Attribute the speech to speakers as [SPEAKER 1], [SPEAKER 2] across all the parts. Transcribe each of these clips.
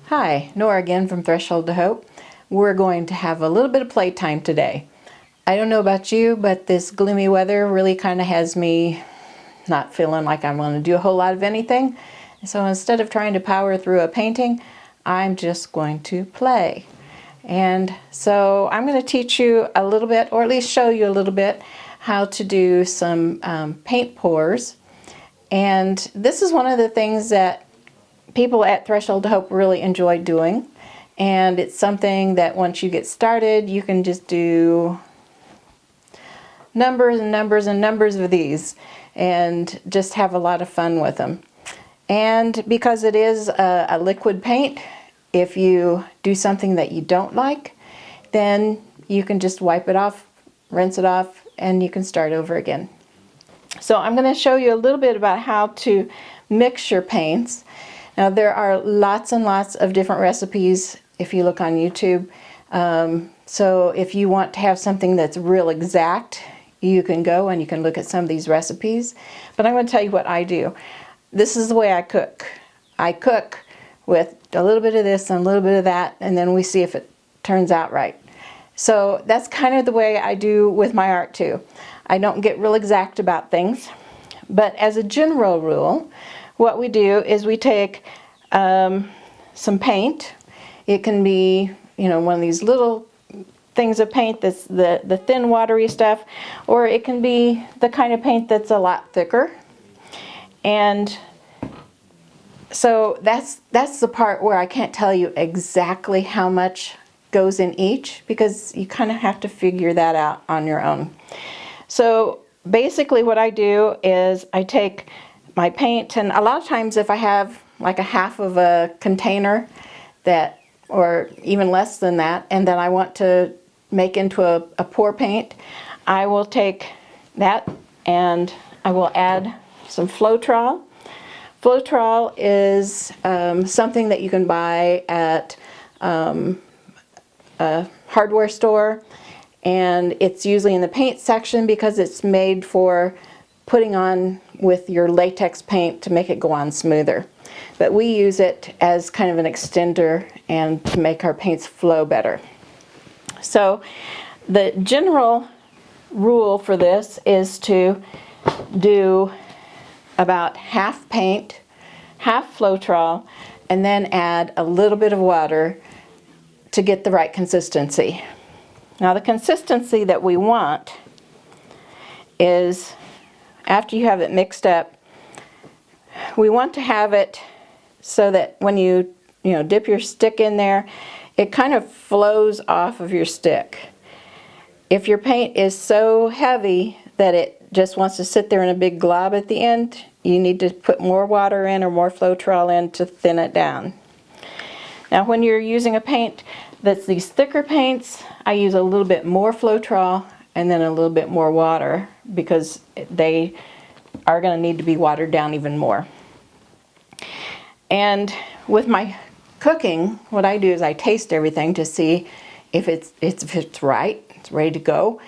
[SPEAKER 1] Hi, Nora again from Threshold to Hope. We're going to have a little bit of playtime today. I don't know about you, but this gloomy weather really kind of has me not feeling like I'm going to do a whole lot of anything. So instead of trying to power through a painting, I'm just going to play. And so I'm going to teach you a little bit, or at least show you a little bit, how to do some paint pours. And this is one of the things that people at Threshold to Hope really enjoy doing, and it's something that once you get started you can just do numbers and numbers and numbers of these and just have a lot of fun with them. And because it is a liquid paint, if you do something that you don't like, then you can just wipe it off, rinse it off, and you can start over again. So I'm going to show you a little bit about how to mix your paints. Now there are lots and lots of different recipes if you look on YouTube. So if you want to have something that's real exact, you can go and you can look at some of these recipes. But I'm going to tell you what I do. This is the way I cook. I cook with a little bit of this and a little bit of that, and then we see if it turns out right. So that's kind of the way I do with my art too. I don't get real exact about things, but as a general rule, what we do is we take some paint. It can be, one of these little things of paint that's the thin watery stuff, or it can be the kind of paint that's a lot thicker. And so that's the part where I can't tell you exactly how much goes in each, because you kind of have to figure that out on your own. So basically what I do is I take my paint, and a lot of times if I have like a half of a container that, or even less than that, and then I want to make into a pour paint, I will take that and I will add some Floetrol. Floetrol is something that you can buy at a hardware store, and it's usually in the paint section because it's made for putting on with your latex paint to make it go on smoother. But we use it as kind of an extender and to make our paints flow better. So the general rule for this is to do about half paint, half Floetrol, and then add a little bit of water to get the right consistency. Now the consistency that we want is, after you have it mixed up, we want to have it so that when you dip your stick in there, it kind of flows off of your stick. If your paint is so heavy that it just wants to sit there in a big glob at the end, you need to put more water in or more Floetrol in to thin it down. Now when you're using a paint that's these thicker paints, I use a little bit more Floetrol and then a little bit more water, because they are going to need to be watered down even more. And with my cooking, what I do is I taste everything to see if it's right, it's ready to go.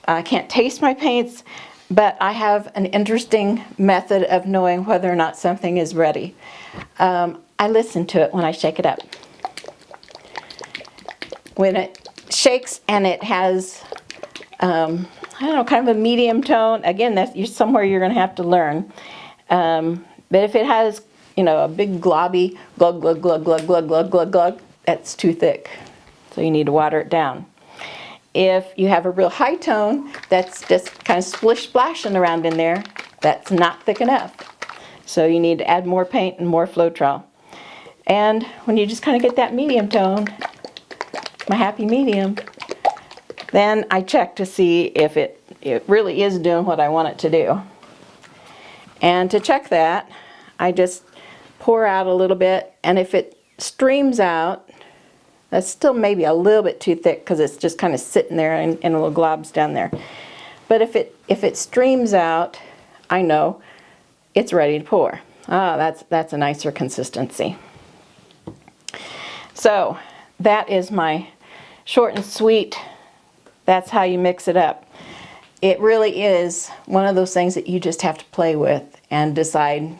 [SPEAKER 1] I can't taste my paints, but I have an interesting method of knowing whether or not something is ready. I listen to it when I shake it up. When it shakes and it has, kind of a medium tone, again, that's somewhere you're going to have to learn. But if it has, a big globby glug, glug, glug, glug, glug, glug, glug, glug, that's too thick. So you need to water it down. If you have a real high tone that's just kind of splish splashing around in there, that's not thick enough. So you need to add more paint and more Floetrol. And when you just kind of get that medium tone, my happy medium, then I check to see if it really is doing what I want it to do. And to check that, I just pour out a little bit, and if it streams out, that's still maybe a little bit too thick because it's just kind of sitting there in little globs down there. But if it streams out, I know it's ready to pour. That's a nicer consistency. So that is my short and sweet. That's how you mix it up. It really is one of those things that you just have to play with and decide,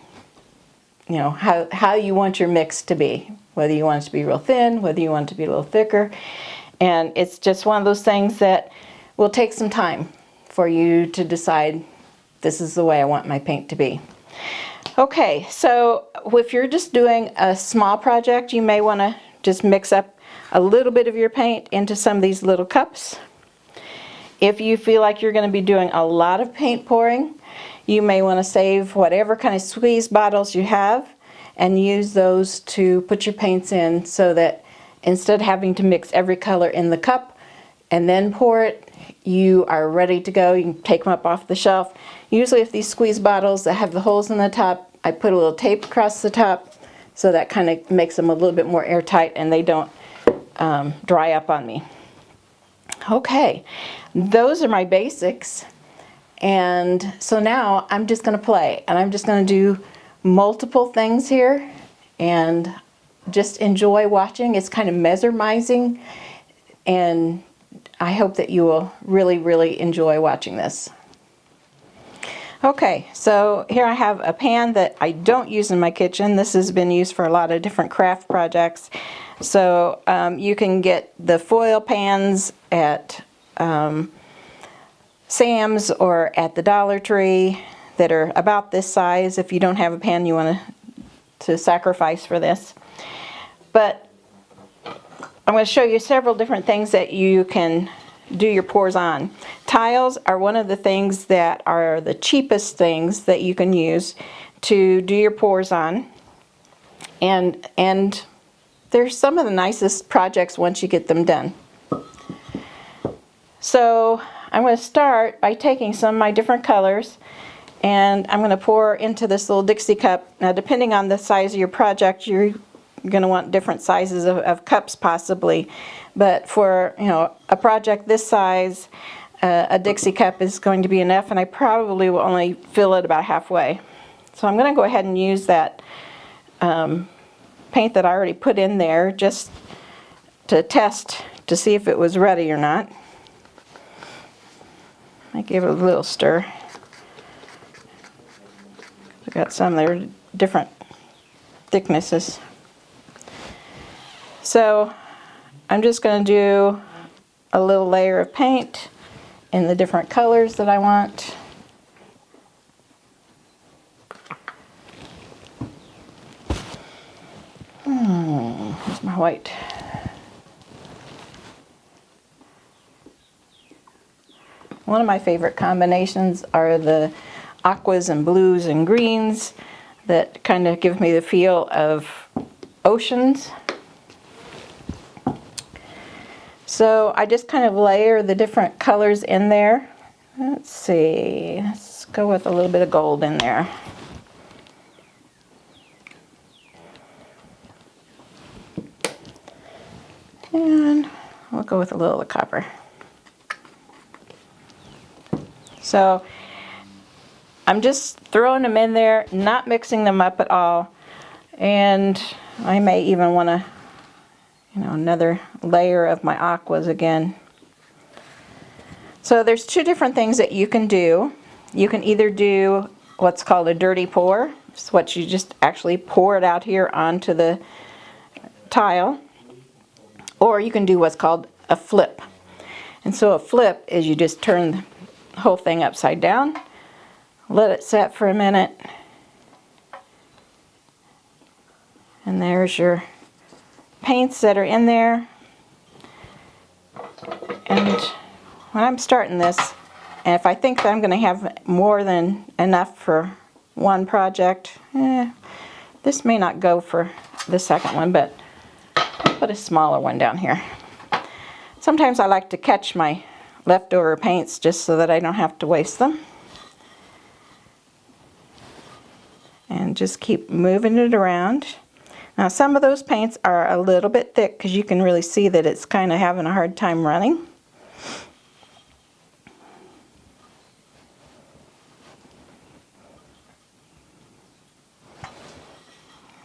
[SPEAKER 1] how you want your mix to be. whether you want it to be real thin, whether you want it to be a little thicker. And it's just one of those things that will take some time for you to decide this is the way I want my paint to be. Okay, so if you're just doing a small project, you may want to just mix up a little bit of your paint into some of these little cups. If you feel like you're going to be doing a lot of paint pouring, you may want to save whatever kind of squeeze bottles you have and use those to put your paints in, so that instead of having to mix every color in the cup and then pour it, you are ready to go. You can take them up off the shelf. Usually if these squeeze bottles that have the holes in the top, I put a little tape across the top, so that kind of makes them a little bit more airtight and they don't dry up on me. Okay, those are my basics. And so now I'm just going to play, and I'm just going to do multiple things here and just enjoy watching. It's kind of mesmerizing, and I hope that you will really, really enjoy watching this. Okay, so here I have a pan that I don't use in my kitchen. This has been used for a lot of different craft projects. So you can get the foil pans at Sam's or at the Dollar Tree that are about this size if you don't have a pan you want to sacrifice for this. But I'm going to show you several different things that you can do your pours on. Tiles are one of the things that are the cheapest things that you can use to do your pours on. And they're some of the nicest projects once you get them done. So I'm going to start by taking some of my different colors, and I'm going to pour into this little Dixie cup. Now, depending on the size of your project, you're going to want different sizes of cups possibly. But for a project this size, a Dixie cup is going to be enough, and I probably will only fill it about halfway. So I'm going to go ahead and use that paint that I already put in there just to test to see if it was ready or not. I give it a little stir. I've got some that are different thicknesses. So I'm just going to do a little layer of paint in the different colors that I want. Here's my white. One of my favorite combinations are the aquas and blues and greens that kind of give me the feel of oceans. So I just kind of layer the different colors in there. Let's see, let's go with a little bit of gold in there. And we'll go with a little of copper. So I'm just throwing them in there, not mixing them up at all. And I may even want to, another layer of my aquas again. So there's two different things that you can do. You can either do what's called a dirty pour. It's what you just actually pour it out here onto the tile. Or you can do what's called a flip. And so a flip is you just turn the whole thing upside down, let it set for a minute, and there's your paints that are in there. And when I'm starting this, and if I think that I'm going to have more than enough for one project, this may not go for the second one, but I'll put a smaller one down here. Sometimes I like to catch my leftover paints just so that I don't have to waste them. And just keep moving it around. Now some of those paints are a little bit thick because you can really see that it's kind of having a hard time running.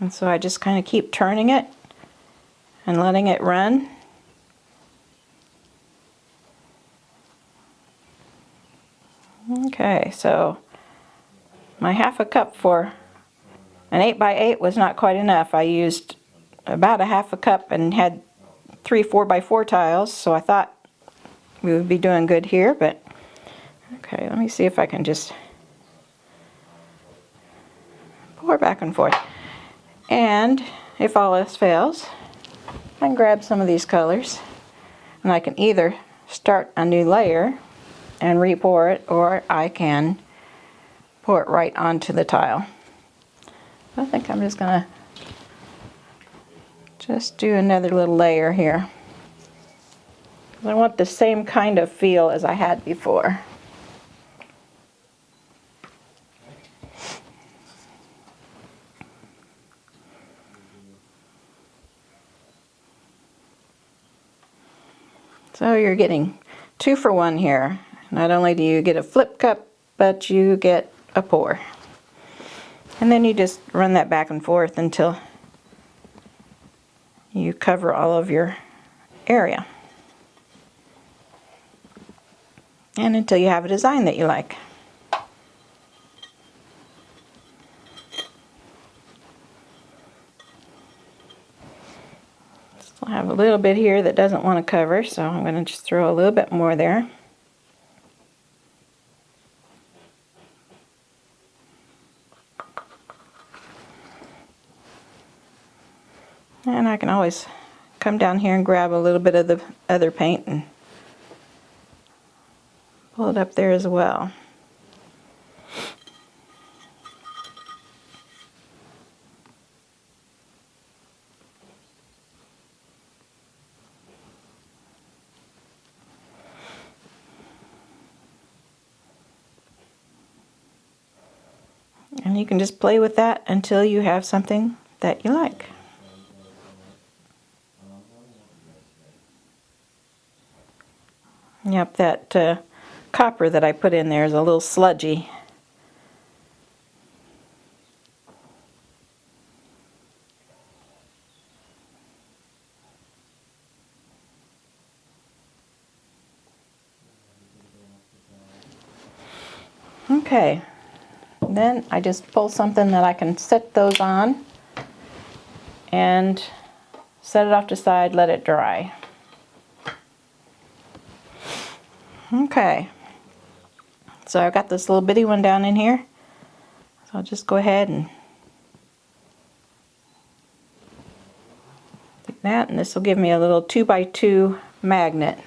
[SPEAKER 1] And so I just kind of keep turning it and letting it run. Okay, so my half a cup for an 8x8 was not quite enough. I used about a half a cup and had 3 4x4 tiles, so I thought we would be doing good here, but okay, let me see if I can just pour back and forth. And if all else fails, I can grab some of these colors and I can either start a new layer and re-pour it, or I can pour it right onto the tile. I think I'm just gonna do another little layer here. I want the same kind of feel as I had before. So you're getting 2 for 1 here. Not only do you get a flip cup, but you get a pour. And then you just run that back and forth until you cover all of your area. And until you have a design that you like. Still have a little bit here that doesn't want to cover, so I'm going to just throw a little bit more there. And I can always come down here and grab a little bit of the other paint and pull it up there as well. And you can just play with that until you have something that you like. Yep, that copper that I put in there is a little sludgy. Okay, then I just pull something that I can set those on and set it off to the side, let it dry. Okay, so I've got this little bitty one down in here, so I'll just go ahead and do that, and this will give me a little 2x2 magnet.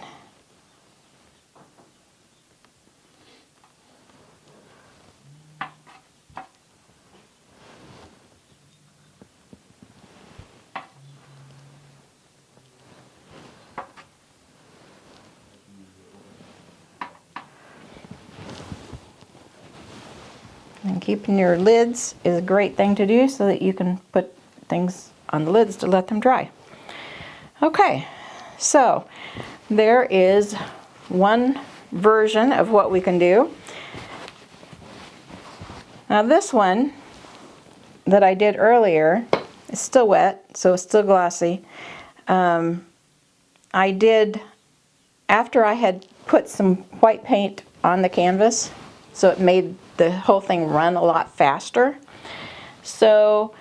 [SPEAKER 1] And keeping your lids is a great thing to do so that you can put things on the lids to let them dry. Okay, so there is one version of what we can do. Now this one that I did earlier is still wet, so it's still glossy. I did, after I had put some white paint on the canvas, so it made the whole thing run a lot faster. So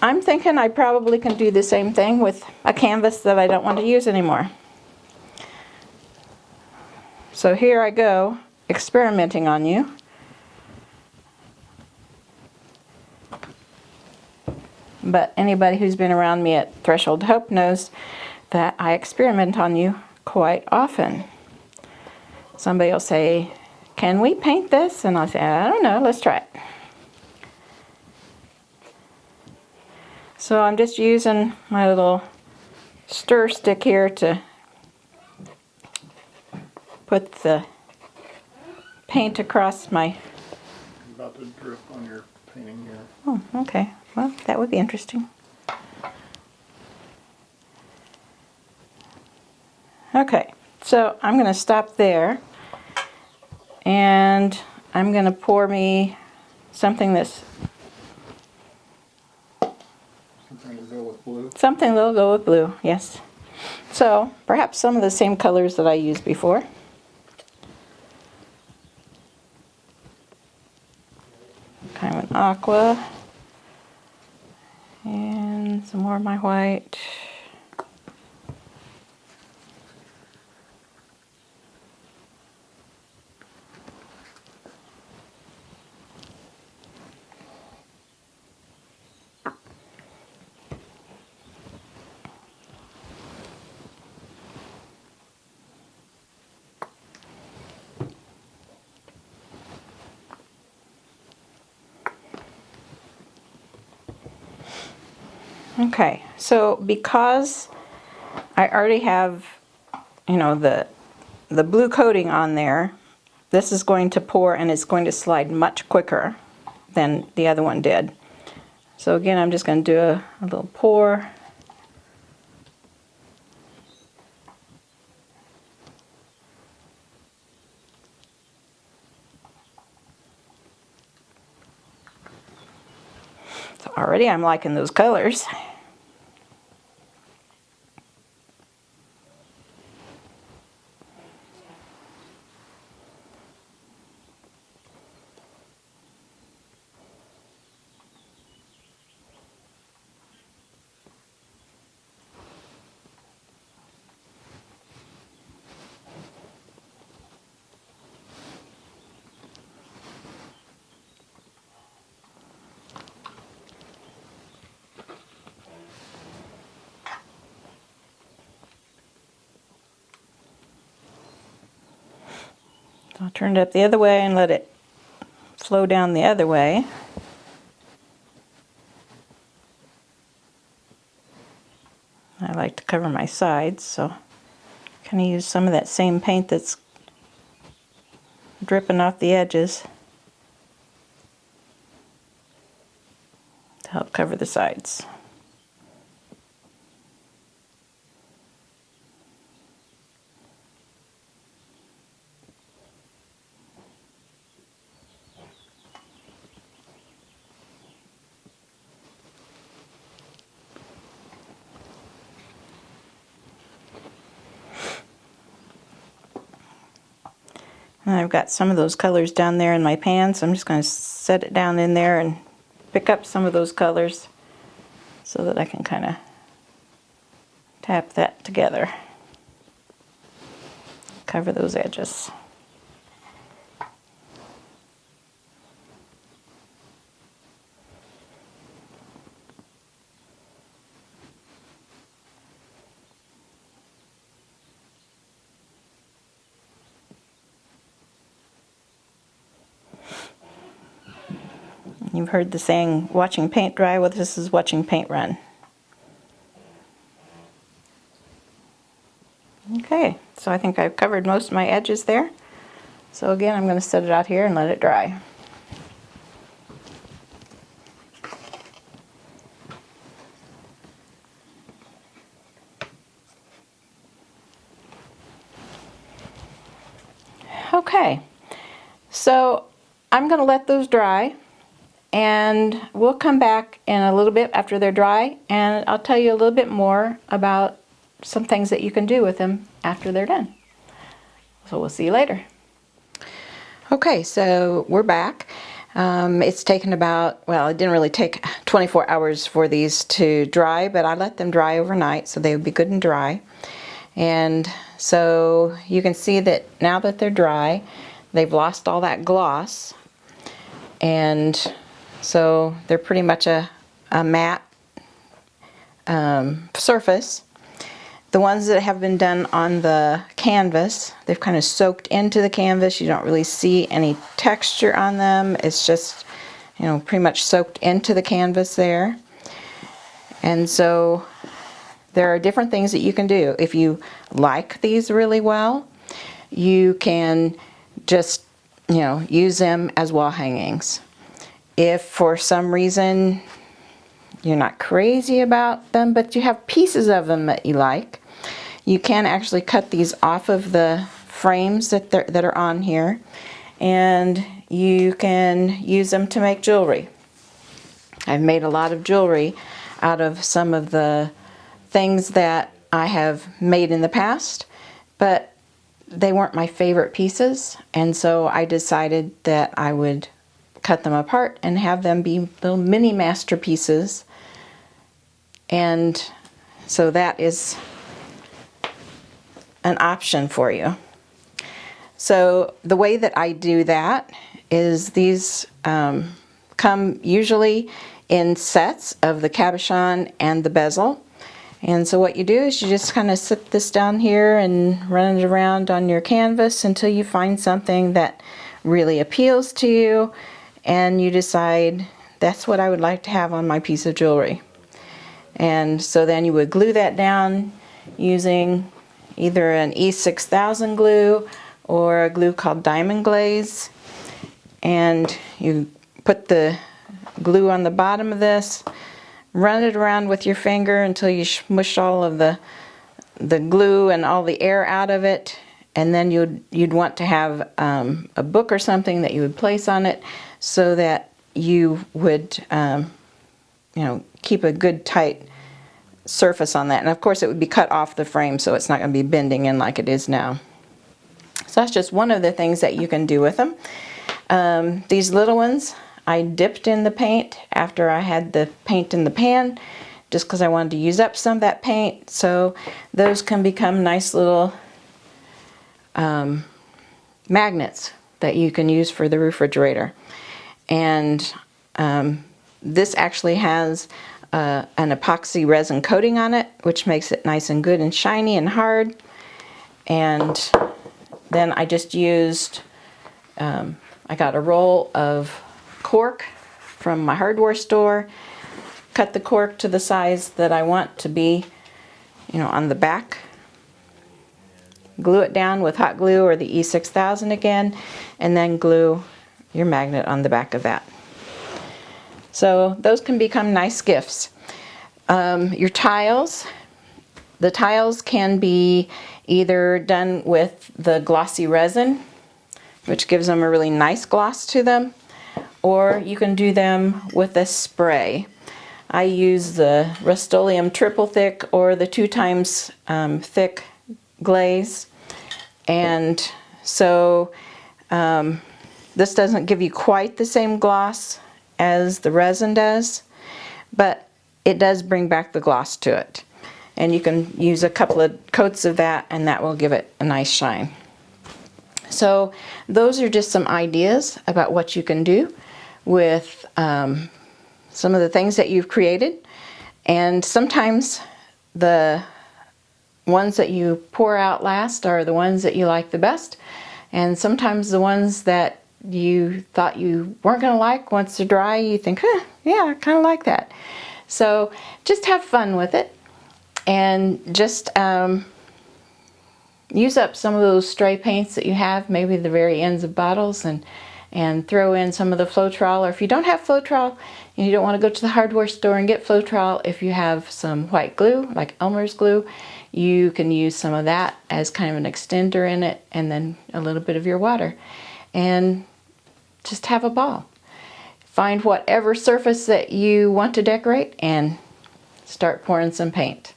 [SPEAKER 1] I'm thinking I probably can do the same thing with a canvas that I don't want to use anymore. So here I go, experimenting on you. But anybody who's been around me at Threshold Hope knows that I experiment on you quite often. Somebody will say, "Can we paint this?" And I'll say, "I don't know, let's try it." So I'm just using my little stir stick here to put the paint across my...
[SPEAKER 2] About to drip on your painting here.
[SPEAKER 1] Oh, okay. Well, that would be interesting. Okay, so I'm going to stop there, and I'm going to pour me something that's...
[SPEAKER 2] Something to go with blue.
[SPEAKER 1] Something that'll go with blue, yes. So, perhaps some of the same colors that I used before. Kind of an aqua. And some more of my white. Okay, so because I already have, you know, the blue coating on there, this is going to pour and it's going to slide much quicker than the other one did. So again, I'm just going to do a little pour. So already I'm liking those colors. So I'll turn it up the other way and let it flow down the other way. I like to cover my sides, so kind of use some of that same paint that's dripping off the edges to help cover the sides. And I've got some of those colors down there in my pan, so I'm just going to set it down in there and pick up some of those colors so that I can kind of tap that together. Cover those edges. You've heard the saying, watching paint dry. Well, this is watching paint run. Okay, so I think I've covered most of my edges there. So again, I'm going to set it out here and let it dry. Okay, so I'm going to let those dry, and we'll come back in a little bit after they're dry, and I'll tell you a little bit more about some things that you can do with them after they're done. So we'll see you later. Okay, so we're back. It's taken about, well, it didn't really take 24 hours for these to dry, but I let them dry overnight so they would be good and dry. And so you can see that now that they're dry, they've lost all that gloss. And so they're pretty much a matte surface. The ones that have been done on the canvas, they've kind of soaked into the canvas. You don't really see any texture on them. It's just, you know, pretty much soaked into the canvas there. And so there are different things that you can do. If you like these really well, you can just, you know, use them as wall hangings. If for some reason you're not crazy about them, but you have pieces of them that you like, you can actually cut these off of the frames that are on here, and you can use them to make jewelry. I've made a lot of jewelry out of some of the things that I have made in the past, but they weren't my favorite pieces, and so I decided that I would cut them apart and have them be little mini masterpieces And so that is an option for you. So the way that I do that is these come usually in sets of the cabochon and the bezel. And so what you do is you just kind of sit this down here and run it around on your canvas until you find something that really appeals to you, and you decide that's what I would like to have on my piece of jewelry. And so then you would glue that down using either an E6000 glue or a glue called Diamond Glaze. And you put the glue on the bottom of this, run it around with your finger until you smush all of the glue and all the air out of it. And then you'd want to have a book or something that you would place on it so that you would keep a good tight surface on that. And of course it would be cut off the frame, so it's not going to be bending in like it is now. So that's just one of the things that you can do with them. These little ones I dipped in the paint after I had the paint in the pan, just because I wanted to use up some of that paint. So those can become nice little magnets that you can use for the refrigerator. And this actually has an epoxy resin coating on it, which makes it nice and good and shiny and hard. And then I just used, I got a roll of cork from my hardware store, cut the cork to the size that I want to be, on the back, glue it down with hot glue or the E6000 again, and then glue your magnet on the back of that. So those can become nice gifts. Your tiles, the tiles can be either done with the glossy resin, which gives them a really nice gloss to them, or you can do them with a spray. I use the Rust-Oleum triple thick or the 2 times thick glaze. And so this doesn't give you quite the same gloss as the resin does, but it does bring back the gloss to it. And you can use a couple of coats of that and that will give it a nice shine. So those are just some ideas about what you can do with some of the things that you've created. And sometimes the ones that you pour out last are the ones that you like the best. And sometimes the ones that you thought you weren't going to like, once they're dry, you think, yeah, I kind of like that. So just have fun with it. And just use up some of those stray paints that you have, maybe the very ends of bottles, and throw in some of the Floetrol. Or if you don't have Floetrol and you don't want to go to the hardware store and get Floetrol, if you have some white glue, like Elmer's glue, you can use some of that as kind of an extender in it, and then a little bit of your water. And just have a ball. Find whatever surface that you want to decorate and start pouring some paint.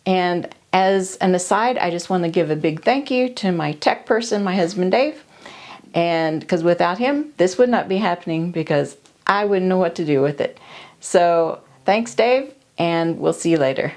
[SPEAKER 1] And as an aside, I just want to give a big thank you to my tech person, my husband Dave. And because without him, this would not be happening, because I wouldn't know what to do with it. So thanks, Dave, and we'll see you later.